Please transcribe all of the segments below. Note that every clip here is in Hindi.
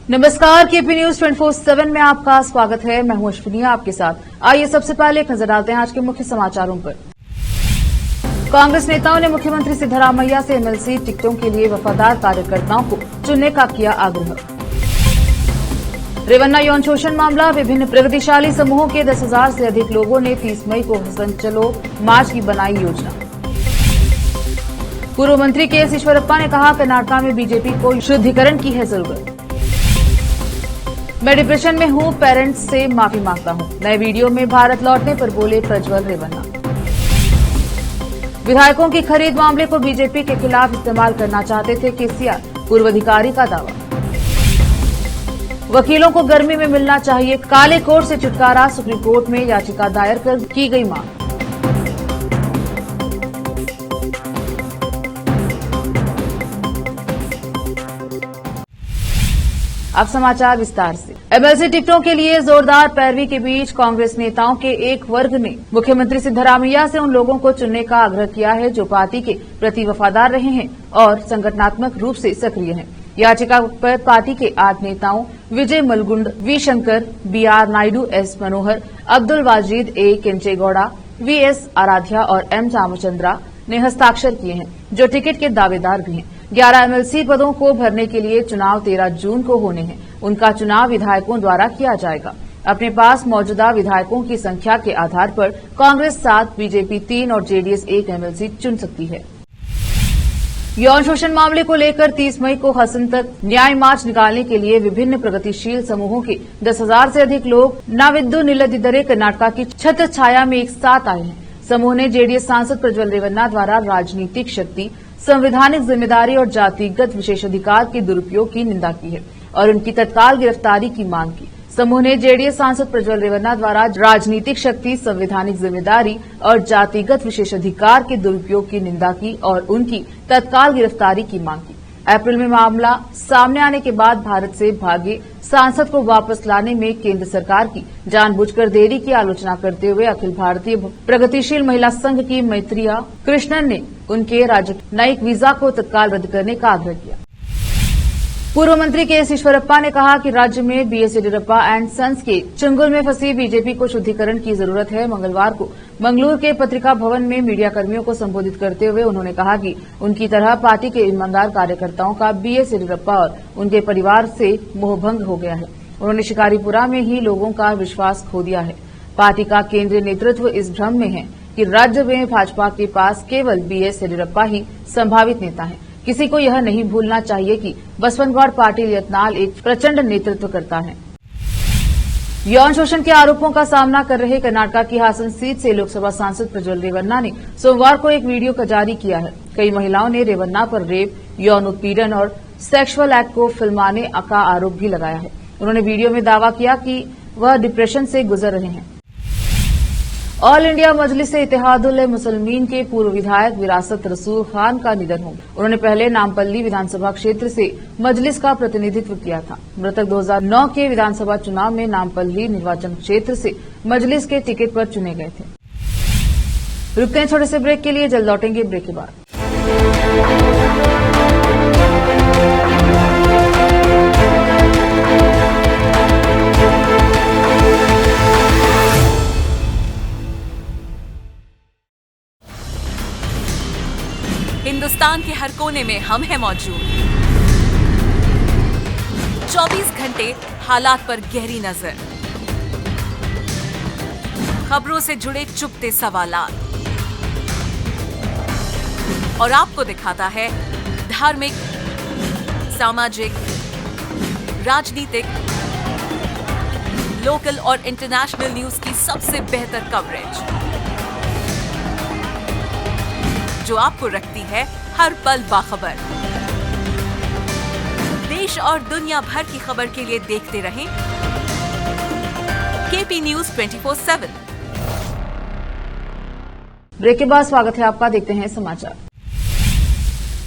नमस्कार, केपी न्यूज 24/7 में आपका स्वागत है। मैं हूं अश्विनी आपके साथ। आइए सबसे पहले एक नजर डालते हैं आज के मुख्य समाचारों पर। कांग्रेस नेताओं ने मुख्यमंत्री सिद्धरामैया से एमएलसी टिकटों के लिए वफादार कार्यकर्ताओं को चुनने का किया आग्रह। रेवन्ना यौन शोषण मामला, विभिन्न प्रगतिशाली समूहों के 10,000 से अधिक लोगों ने 30 मई को हसन चलो मार्च की बनाई योजना। पूर्व मंत्री के एस ईश्वरप्पा ने कहा, कर्नाटक में बीजेपी को शुद्धिकरण की है जरूरत। मैं डिप्रेशन में हूं, पेरेंट्स से माफी मांगता हूं। नए वीडियो में भारत लौटने पर बोले प्रज्वल रेवन्ना। विधायकों की खरीद मामले को बीजेपी के खिलाफ इस्तेमाल करना चाहते थे केसीआर, पूर्व अधिकारी का दावा। वकीलों को गर्मी में मिलना चाहिए, काले कोट से छुटकारा, सुप्रीम कोर्ट में याचिका दायर कर की गई मांग। अब समाचार विस्तार से। एमएलसी टिकटों के लिए जोरदार पैरवी के बीच कांग्रेस नेताओं के एक वर्ग ने मुख्यमंत्री सिद्धरामैया से उन लोगों को चुनने का आग्रह किया है जो पार्टी के प्रति वफादार रहे हैं और संगठनात्मक रूप से सक्रिय हैं। याचिका पर पार्टी के 8 नेताओं Vijay Malgund, V Shankar, BR Naidu, S Manohar, Abdul Wajid, A Kenchegowda, VS Aradhya और एम रामचंद्रा ने हस्ताक्षर किए हैं, जो टिकट के दावेदार भी हैं। 11 एमएलसी पदों को भरने के लिए चुनाव 13 जून को होने हैं। उनका चुनाव विधायकों द्वारा किया जाएगा। अपने पास मौजूदा विधायकों की संख्या के आधार पर कांग्रेस 7, बीजेपी 3 और जेडीएस 1 एमएलसी चुन सकती है। यौन शोषण मामले को लेकर 30 मई को हसन तक न्याय मार्च निकालने के लिए विभिन्न प्रगतिशील समूहों के 10,000 से अधिक लोग नाविद्दु निलदिदरे कर्नाटक की छत्र छाया में एक साथ आए हैं। समूह ने जेडीएस सांसद प्रज्वल रेवन्ना द्वारा राजनीतिक शक्ति, संवैधानिक जिम्मेदारी और जातिगत विशेषाधिकार के दुरुपयोग की निंदा की है और उनकी तत्काल गिरफ्तारी की मांग की। समूह ने जेडीएस सांसद प्रज्वल रेवन्ना द्वारा राजनीतिक शक्ति, संवैधानिक जिम्मेदारी और जातिगत विशेषाधिकार के दुरुपयोग की निंदा की और उनकी तत्काल गिरफ्तारी की मांग की। अप्रैल में मामला सामने आने के बाद भारत से भागे सांसद को वापस लाने में केंद्र सरकार की जानबूझकर देरी की आलोचना करते हुए अखिल भारतीय प्रगतिशील महिला संघ की मैत्रिया कृष्णन ने उनके राजनयिक वीजा को तत्काल रद्द करने का आग्रह किया। पूर्व मंत्री के एस ईश्वरप्पा ने कहा कि राज्य में बीएस येदियुरप्पा एंड सन्स के चंगुल में फंसी बीजेपी को शुद्धिकरण की जरूरत है। मंगलवार को मंगलूर के पत्रिका भवन में मीडिया कर्मियों को संबोधित करते हुए उन्होंने कहा कि उनकी तरह पार्टी के ईमानदार कार्यकर्ताओं का बीएस येदियुरप्पा और उनके परिवार से मोहभंग हो गया है। उन्होंने शिकारीपुरा में ही लोगों का विश्वास खो दिया है। पार्टी का केंद्रीय नेतृत्व इस भ्रम में है कि राज्य में भाजपा के पास केवल बीएस येदियुरप्पा ही संभावित नेता है। किसी को यह नहीं भूलना चाहिए कि बसवनगौड़ पाटिल यत्नाल एक प्रचंड नेतृत्व करता है। यौन शोषण के आरोपों का सामना कर रहे कर्नाटक की हासन सीट से लोकसभा सांसद प्रज्वल रेवन्ना ने सोमवार को एक वीडियो जारी किया है। कई महिलाओं ने रेवन्ना पर रेप, यौन उत्पीड़न और सेक्सुअल एक्ट को फिल्माने का आरोप भी लगाया है। उन्होंने वीडियो में दावा किया कि वह डिप्रेशन से गुजर रहे हैं। ऑल इंडिया मजलिस इत्तेहादुल मुसलमीन के पूर्व विधायक विरासत रसूल खान का निधन हो गया। उन्होंने पहले नामपल्ली विधानसभा क्षेत्र से मजलिस का प्रतिनिधित्व किया था। मृतक 2009 के विधानसभा चुनाव में नामपल्ली निर्वाचन क्षेत्र से मजलिस के टिकट पर चुने गए थे। रुकते हैं छोटे से ब्रेक के लिए, जल्द लौटेंगे ब्रेक के बाद। हिंदुस्तान के हर कोने में हम हैं मौजूद। 24 घंटे हालात पर गहरी नजर, खबरों से जुड़े चुपते सवालात और आपको दिखाता है धार्मिक, सामाजिक, राजनीतिक, लोकल और इंटरनेशनल न्यूज की सबसे बेहतर कवरेज जो आपको रखती है हर पल बाखबर। देश और दुनिया भर की खबर के लिए देखते रहें केपी न्यूज 24/7। ब्रेक के बाद स्वागत है आपका, देखते हैं समाचार।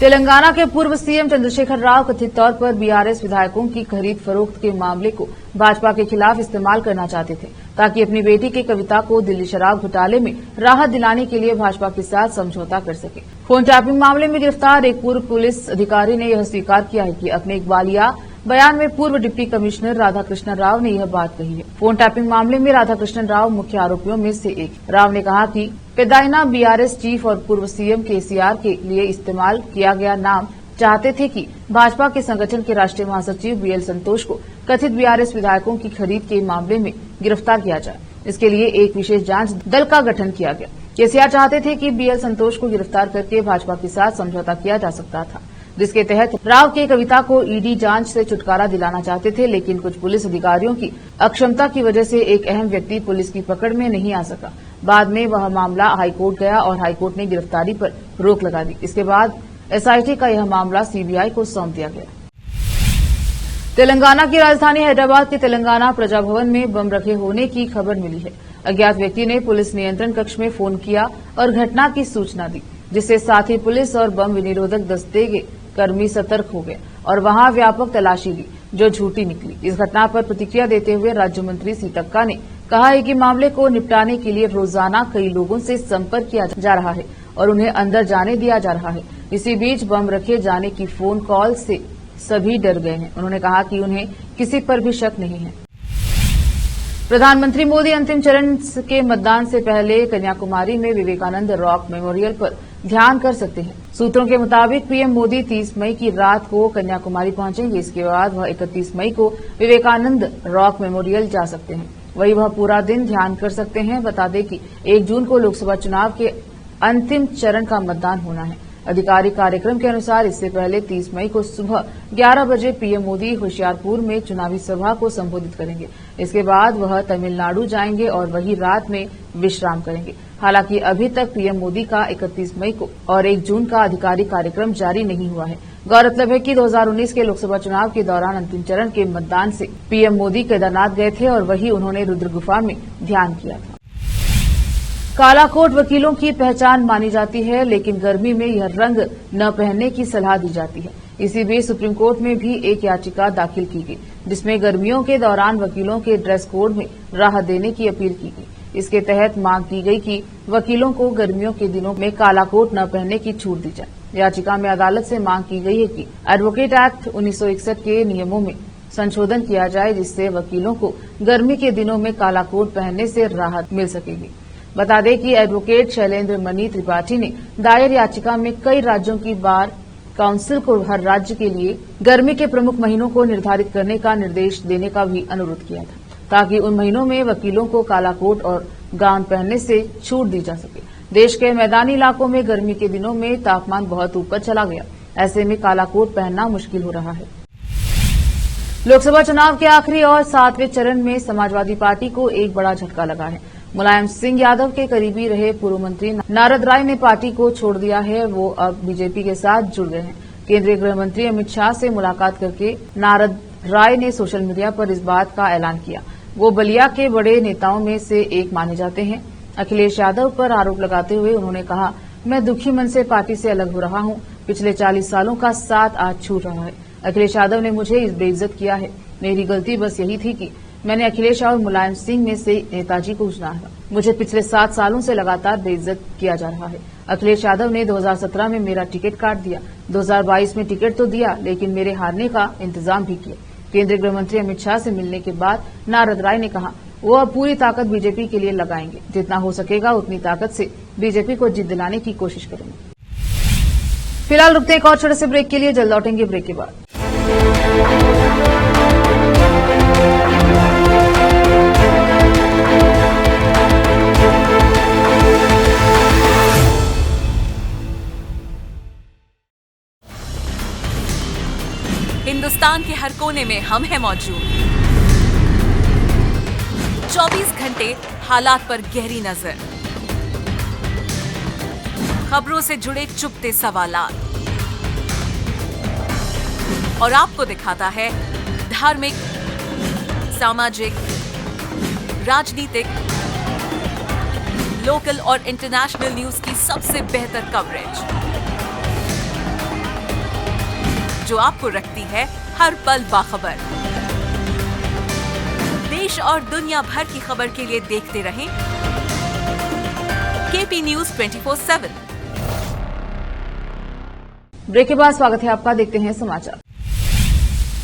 तेलंगाना के पूर्व सीएम चंद्रशेखर राव कथित तौर पर बीआरएस विधायकों की खरीद फरोख्त के मामले को भाजपा के खिलाफ इस्तेमाल करना चाहते थे ताकि अपनी बेटी की कविता को दिल्ली शराब घोटाले में राहत दिलाने के लिए भाजपा के साथ समझौता कर सके। फोन टैपिंग मामले में गिरफ्तार एक पूर्व पुलिस अधिकारी ने यह स्वीकार किया है कि अपने इकबालिया बयान में पूर्व डिप्टी कमिश्नर राधाकृष्णन राव ने यह बात कही है। फोन टैपिंग मामले में राधाकृष्णन राव मुख्य आरोपियों में से एक। राव ने कहा कि पेदाइना बीआरएस चीफ और पूर्व सीएम केसीआर के लिए इस्तेमाल किया गया नाम चाहते थे कि भाजपा के संगठन के राष्ट्रीय महासचिव बीएल संतोष को कथित बीआरएस विधायकों की खरीद के मामले में गिरफ्तार किया जाए। इसके लिए एक विशेष जांच दल का गठन किया गया। केसीआर चाहते थे कि बीएल संतोष को गिरफ्तार करके भाजपा के साथ समझौता किया जा सकता था, जिसके तहत राव के कविता को ईडी जांच से छुटकारा दिलाना चाहते थे, लेकिन कुछ पुलिस अधिकारियों की अक्षमता की वजह से एक अहम व्यक्ति पुलिस की पकड़ में नहीं आ सका। बाद में वह मामला हाईकोर्ट गया और हाईकोर्ट ने गिरफ्तारी पर रोक लगा दी। इसके बाद एसआईटी का यह मामला सीबीआई को सौंप दिया गया। तेलंगाना की राजधानी हैदराबाद के तेलंगाना प्रजा भवन में बम रखे होने की खबर मिली है। अज्ञात व्यक्ति ने पुलिस नियंत्रण कक्ष में फोन किया और घटना की सूचना दी, जिससे साथ ही पुलिस और बम विनिरोधक दस्ते के कर्मी सतर्क हो गए और वहां व्यापक तलाशी ली, जो झूठी निकली। इस घटना पर प्रतिक्रिया देते हुए राज्य मंत्री सीतक्का ने कहा है कि मामले को निपटाने के लिए रोजाना कई लोगों से संपर्क किया जा रहा है और उन्हें अंदर जाने दिया जा रहा है। इसी बीच बम रखे जाने की फोन कॉल से सभी डर गए हैं। उन्होंने कहा कि उन्हें किसी पर भी शक नहीं है। प्रधानमंत्री मोदी अंतिम चरण के मतदान से पहले कन्याकुमारी में विवेकानंद रॉक मेमोरियल पर ध्यान कर सकते हैं। सूत्रों के मुताबिक पीएम मोदी 30 मई की रात को कन्याकुमारी पहुंचेंगे। इसके बाद वह 31 मई को विवेकानंद रॉक मेमोरियल जा सकते हैं। वहीं वह पूरा दिन ध्यान कर सकते हैं। बता दें कि 1 जून को लोकसभा चुनाव के अंतिम चरण का मतदान होना है। आधिकारिक कार्यक्रम के अनुसार इससे पहले 30 मई को सुबह 11 बजे पीएम मोदी होशियारपुर में चुनावी सभा को संबोधित करेंगे। इसके बाद वह तमिलनाडु जाएंगे और वहीं रात में विश्राम करेंगे। हालांकि अभी तक पीएम मोदी का 31 मई को और 1 जून का आधिकारिक कार्यक्रम जारी नहीं हुआ है। गौरतलब है कि 2019 के लोकसभा चुनाव के दौरान अंतिम चरण के मतदान से पीएम मोदी केदारनाथ गए थे और वहीं उन्होंने रुद्र गुफा में ध्यान किया था। काला कोट वकीलों की पहचान मानी जाती है, लेकिन गर्मी में यह रंग न पहनने की सलाह दी जाती है। इसी बीच सुप्रीम कोर्ट में भी एक याचिका दाखिल की गई, जिसमें गर्मियों के दौरान वकीलों के ड्रेस कोड में राहत देने की अपील की गई। इसके तहत मांग की गई कि वकीलों को गर्मियों के दिनों में काला कोट न पहनने की छूट दी जाए। याचिका में अदालत से मांग की गई है कि एडवोकेट एक्ट 1961 के नियमों में संशोधन किया जाए, जिससे वकीलों को गर्मी के दिनों में काला कोट पहनने से राहत मिल सकेगी। बता दें कि एडवोकेट शैलेंद्र मणि त्रिपाठी ने दायर याचिका में कई राज्यों की बार काउंसिल को हर राज्य के लिए गर्मी के प्रमुख महीनों को निर्धारित करने का निर्देश देने का भी अनुरोध किया था, ताकि उन महीनों में वकीलों को काला कोट और गाउन पहनने से छूट दी जा सके। देश के मैदानी इलाकों में गर्मी के दिनों में तापमान बहुत ऊपर चला गया। ऐसे में काला कोट पहनना मुश्किल हो रहा है। लोकसभा चुनाव के आखिरी और 7वें चरण में समाजवादी पार्टी को एक बड़ा झटका लगा है। मुलायम सिंह यादव के करीबी रहे पूर्व मंत्री नारद राय ने पार्टी को छोड़ दिया है। वो अब बीजेपी के साथ जुड़ गए हैं। केंद्रीय गृह मंत्री अमित शाह से मुलाकात करके नारद राय ने सोशल मीडिया पर इस बात का ऐलान किया। वो बलिया के बड़े नेताओं में से एक माने जाते हैं। अखिलेश यादव पर आरोप लगाते हुए उन्होंने कहा, मैं दुखी मन से पार्टी से अलग हो रहा हूं। पिछले 40 सालों का साथ आज छूट रहा है। अखिलेश यादव ने मुझे बेइज्जत किया है। मेरी गलती बस यही थी कि मैंने अखिलेश और मुलायम सिंह में से नेताजी को चुना है। मुझे पिछले 7 सालों से लगातार बेइज्जत किया जा रहा है। अखिलेश यादव ने 2017 में मेरा टिकट काट दिया। 2022 में टिकट तो दिया, लेकिन मेरे हारने का इंतजाम भी किया। केंद्रीय गृह मंत्री अमित शाह से मिलने के बाद नारद राय ने कहा, वो अब पूरी ताकत बीजेपी के लिए लगाएंगे। जितना हो सकेगा उतनी ताकत से बीजेपी को जीत दिलाने की कोशिश करेंगे। फिलहाल रुकते हैं एक और छोटे से ब्रेक के लिए, जल्द लौटेंगे ब्रेक के बाद। हिंदुस्तान के हर कोने में हम हैं मौजूद। 24 घंटे हालात पर गहरी नजर, खबरों से जुड़े चुपते सवालात और आपको दिखाता है धार्मिक, सामाजिक, राजनीतिक, लोकल और इंटरनेशनल न्यूज की सबसे बेहतर कवरेज, जो आपको रखती है हर पल बाखबर। देश और दुनिया भर की खबर के लिए देखते रहें केपी न्यूज 24/7। ब्रेक के बाद स्वागत है आपका। देखते हैं समाचार।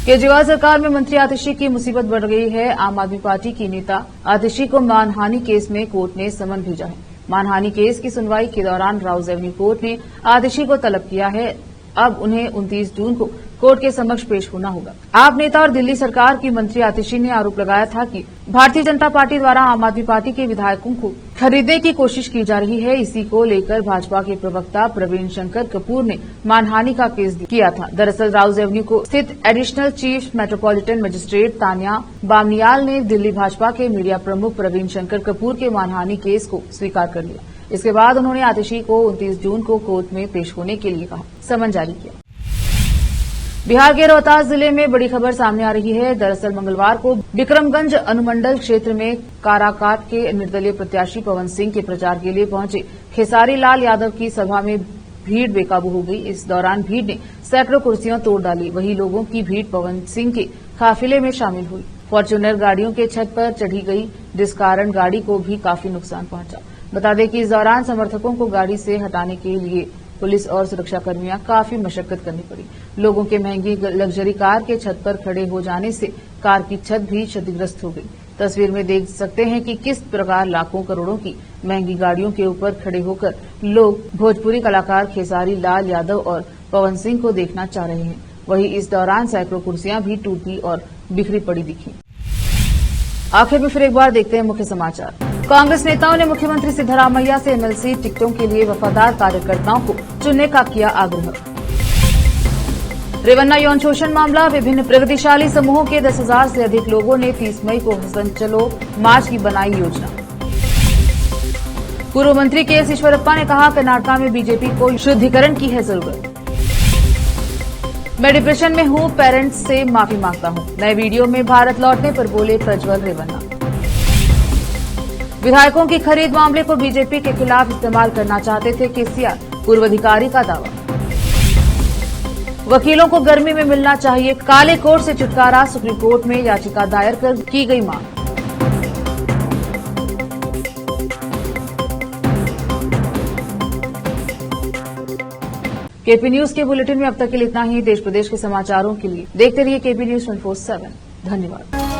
केजरीवाल सरकार में मंत्री आतिशी की मुसीबत बढ़ गई है। आम आदमी पार्टी की नेता आतिशी को मानहानि केस में कोर्ट ने समन भेजा है। मानहानि केस की सुनवाई के दौरान राउज एवेन्यू कोर्ट ने आतिशी को तलब किया है। अब उन्हें 29 जून को कोर्ट के समक्ष पेश होना होगा। आप नेता और दिल्ली सरकार की मंत्री आतिशी ने आरोप लगाया था कि भारतीय जनता पार्टी द्वारा आम आदमी पार्टी के विधायकों को खरीदने की कोशिश की जा रही है। इसी को लेकर भाजपा के प्रवक्ता प्रवीण शंकर कपूर ने मानहानि का केस किया था। दरअसल राउज एवेन्यू को स्थित additional chief metropolitan magistrate Tanya Bamniyal ने दिल्ली भाजपा के मीडिया प्रमुख प्रवीण शंकर कपूर के मानहानि केस को स्वीकार कर लिया। इसके बाद उन्होंने आतिशी को 29 जून को कोर्ट में पेश होने के लिए कहा, समन जारी किया। बिहार के रोहतास जिले में बड़ी खबर सामने आ रही है। दरअसल मंगलवार को विक्रमगंज अनुमंडल क्षेत्र में काराकाट के निर्दलीय प्रत्याशी पवन सिंह के प्रचार के लिए पहुंचे खेसारी लाल यादव की सभा में भीड़ बेकाबू हो गई। इस दौरान भीड़ ने सैकड़ों कुर्सियां तोड़ डाली। वहीं लोगों की भीड़ पवन सिंह के काफिले में शामिल हुई। फॉर्च्यूनर गाड़ियों के छत पर चढ़ी गई, जिस कारण गाड़ी को भी काफी नुकसान पहुंचा। बता दें कि इस दौरान समर्थकों को गाड़ी से हटाने के लिए पुलिस और सुरक्षाकर्मियां काफी मशक्कत करनी पड़ी। लोगों के महंगी लग्जरी कार के छत पर खड़े हो जाने से कार की छत भी क्षतिग्रस्त हो गई। तस्वीर में देख सकते हैं कि किस प्रकार लाखों करोड़ों की महंगी गाड़ियों के ऊपर खड़े होकर लोग भोजपुरी कलाकार खेसारी लाल यादव और पवन सिंह को देखना चाह रहे हैं। वहीं इस दौरान सैकड़ों कुर्सियां भी टूटी और बिखरी पड़ी दिखी। आखिर में फिर एक बार देखते हैं मुख्य समाचार। कांग्रेस नेताओं ने मुख्यमंत्री सिद्धरामैया से एमएलसी टिकटों के लिए वफादार कार्यकर्ताओं को चुनने का किया आग्रह। रेवन्ना यौन शोषण मामला, विभिन्न प्रगतिशाली समूहों के 10,000 से अधिक लोगों ने 30 मई को हसन चलो मार्च की बनाई योजना। पूर्व मंत्री के एस ईश्वरप्पा ने कहा, कर्नाटका में बीजेपी को शुद्धिकरण की है जरूरत। मैं डिप्रेशन में हूं, पेरेंट्स से माफी मांगता हूं। नए वीडियो में भारत लौटने पर बोले प्रज्वल रेवन्ना। विधायकों की खरीद मामले को बीजेपी के खिलाफ इस्तेमाल करना चाहते थे केसीआर, पूर्व अधिकारी का दावा। वकीलों को गर्मी में मिलना चाहिए, काले कोट से छुटकारा, सुप्रीम कोर्ट में याचिका दायर कर की गई मांग। केपी न्यूज के बुलेटिन में अब तक के लिए इतना ही। देश प्रदेश के समाचारों के लिए देखते रहिए केपी न्यूज 24/7। धन्यवाद।